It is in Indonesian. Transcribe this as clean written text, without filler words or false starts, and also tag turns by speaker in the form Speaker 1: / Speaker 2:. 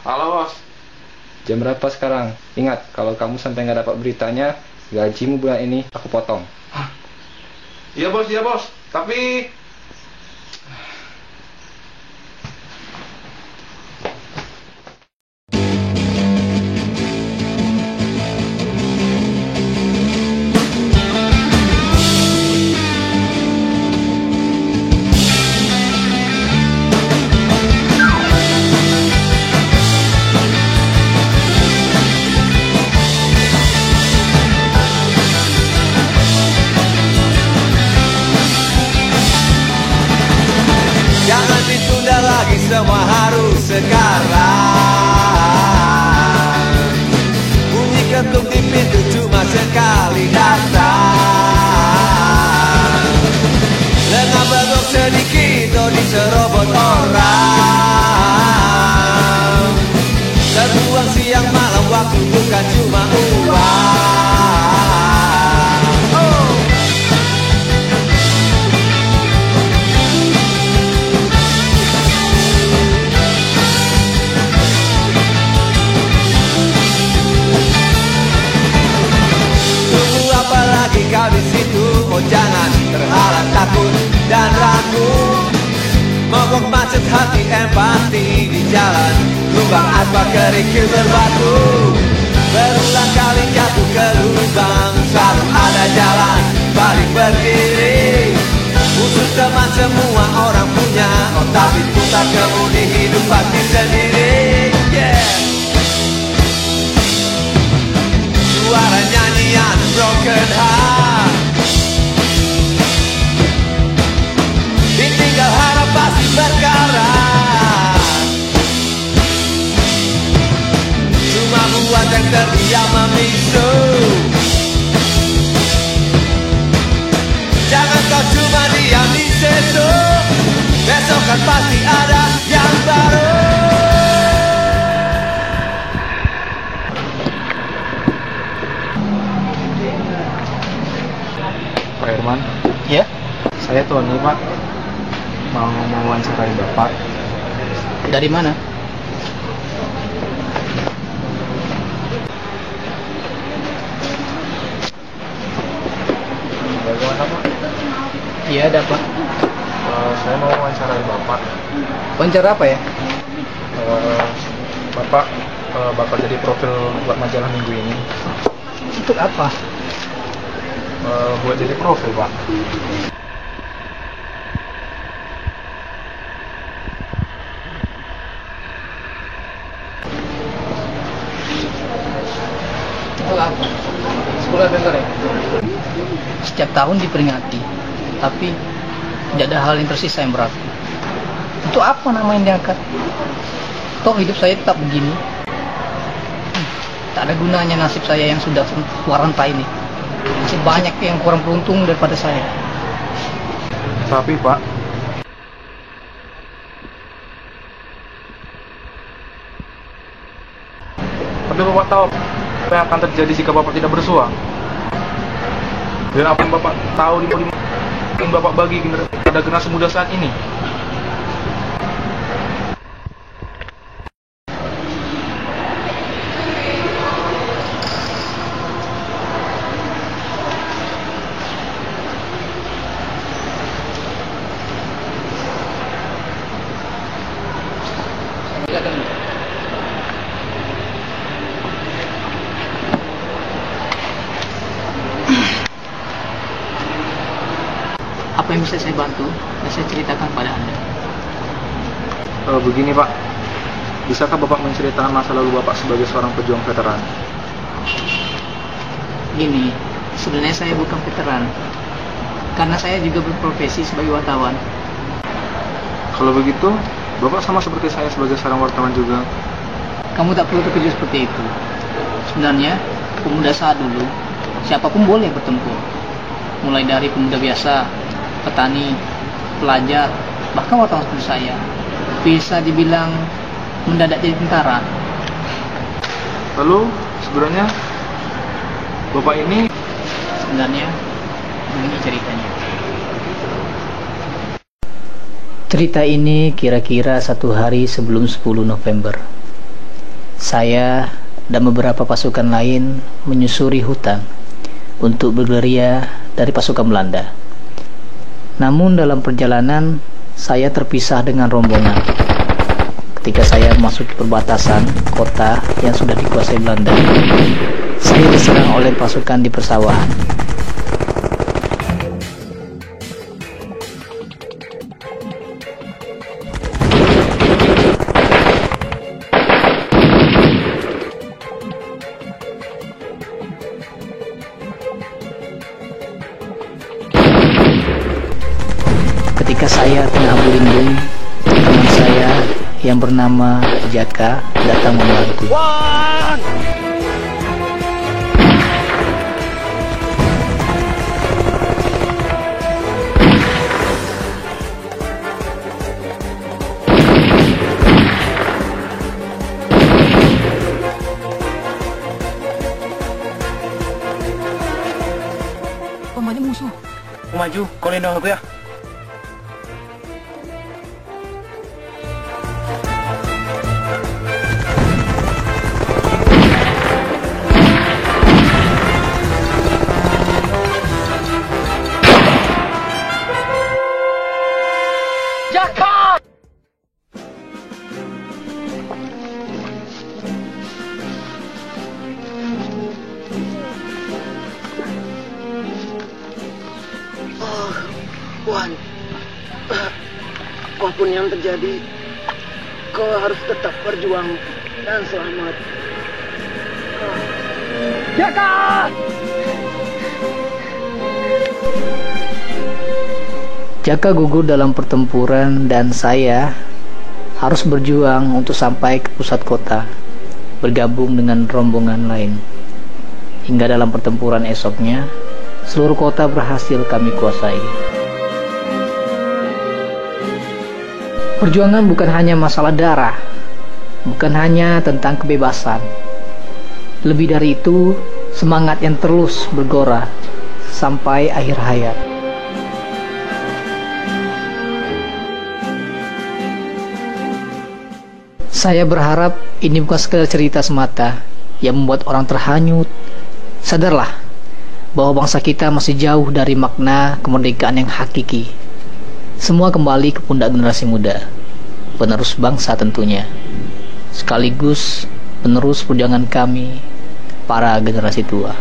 Speaker 1: Halo bos.
Speaker 2: Jam berapa sekarang? Ingat, kalau kamu sampai nggak dapat beritanya, gajimu bulan ini aku potong.
Speaker 1: Iya bos, iya bos. Tapi
Speaker 3: jangan ditunda lagi, semua harus sekarang. Bunyi ketuk di pintu cuma sekali datang. Lengah bengok sedikit, oh diserobot orang. Terbuang siang malam, waktu bukan cuma uang. Tunggu apa lagi kau di situ? Oh jangan terhalang takut dan ragu. Mogok macet hati empati di jalan, lubang aspal kerikil berbatu. Berulang kali jatuh ke lubang, selalu ada jalan balik berdiri. Musuh teman semua orang punya, oh tapi putar kemudi hidup pasti sendiri. Yeah. Suara nyanyian broken heart, ditinggal harap pasti berkarat. Cuma buat yang terdiam membisu. Jangan kau cuma diam di situ, besok kan pasti ada yang baru.
Speaker 1: Pak Herman,
Speaker 2: Ya?
Speaker 1: saya Tony Pak. Mau mewawancarai Bapak.
Speaker 2: Dari mana?
Speaker 1: Bagaimana Pak?
Speaker 2: Iya, ada apa?
Speaker 1: Saya mau mewawancarai Bapak.
Speaker 2: Wawancara apa ya?
Speaker 1: Bapak bakal jadi profil buat majalah minggu ini.
Speaker 2: Untuk apa?
Speaker 1: Buat jadi profil Pak.
Speaker 2: Untuk apa? Sekolah bentar ya? Setiap tahun diperingati, tapi tidak ada hal yang tersisa yang berarti. Untuk apa nama yang diangkat? Toh hidup saya tetap begini. Tak ada gunanya nasib saya yang sudah waranta ini. Masih banyak yang kurang beruntung daripada saya.
Speaker 1: Tapi Pak, Bapak tahu apa yang akan terjadi jika Bapak tidak bersuah? Dan apa yang Bapak tahu di yang Bapak bagi pada generasi muda saat ini?
Speaker 2: Apa yang bisa saya bantu dan saya ceritakan pada Anda?
Speaker 1: Begini Pak, bisakah Bapak menceritakan masa lalu Bapak sebagai seorang pejuang veteran?
Speaker 2: Gini, sebenarnya saya bukan veteran, karena saya juga berprofesi sebagai wartawan.
Speaker 1: Kalau begitu, Bapak sama seperti saya sebagai seorang wartawan juga.
Speaker 2: Kamu tak perlu terkejut seperti itu. Sebenarnya, pemuda saat dulu, siapapun boleh bertempur. Mulai dari pemuda biasa, petani, pelajar, bahkan wartawan seperti saya. Bisa dibilang mendadak jadi tentara.
Speaker 1: Lalu, sebenarnya Bapak ini
Speaker 2: Sebenarnya, ini ceritanya. Cerita ini kira-kira 1 hari sebelum 10 November. saya dan beberapa pasukan lain menyusuri hutan untuk bergerilya dari pasukan Belanda. Namun dalam perjalanan saya terpisah dengan rombongan. Ketika saya memasuki perbatasan kota yang sudah dikuasai Belanda, saya diserang oleh pasukan di persawahan. Ketika saya tengah berlindung, teman saya yang bernama Jaka datang membantu.
Speaker 4: Banyak musuh. Maju, kau lindung aku ya.
Speaker 5: Wan, apapun yang terjadi, kau harus tetap berjuang dan selamat. Jaka!
Speaker 2: Jaka gugur dalam pertempuran dan saya harus berjuang untuk sampai ke pusat kota, bergabung dengan rombongan lain. Hingga dalam pertempuran esoknya, seluruh kota berhasil kami kuasai. Perjuangan bukan hanya masalah darah, bukan hanya tentang kebebasan. Lebih dari itu, semangat yang terus bergora sampai akhir hayat. Saya berharap ini bukan sekedar cerita semata yang membuat orang terhanyut. Sadarlah bahwa bangsa kita masih jauh dari makna kemerdekaan yang hakiki. Semua kembali ke pundak generasi muda, penerus bangsa tentunya, sekaligus penerus perjuangan kami, para generasi tua.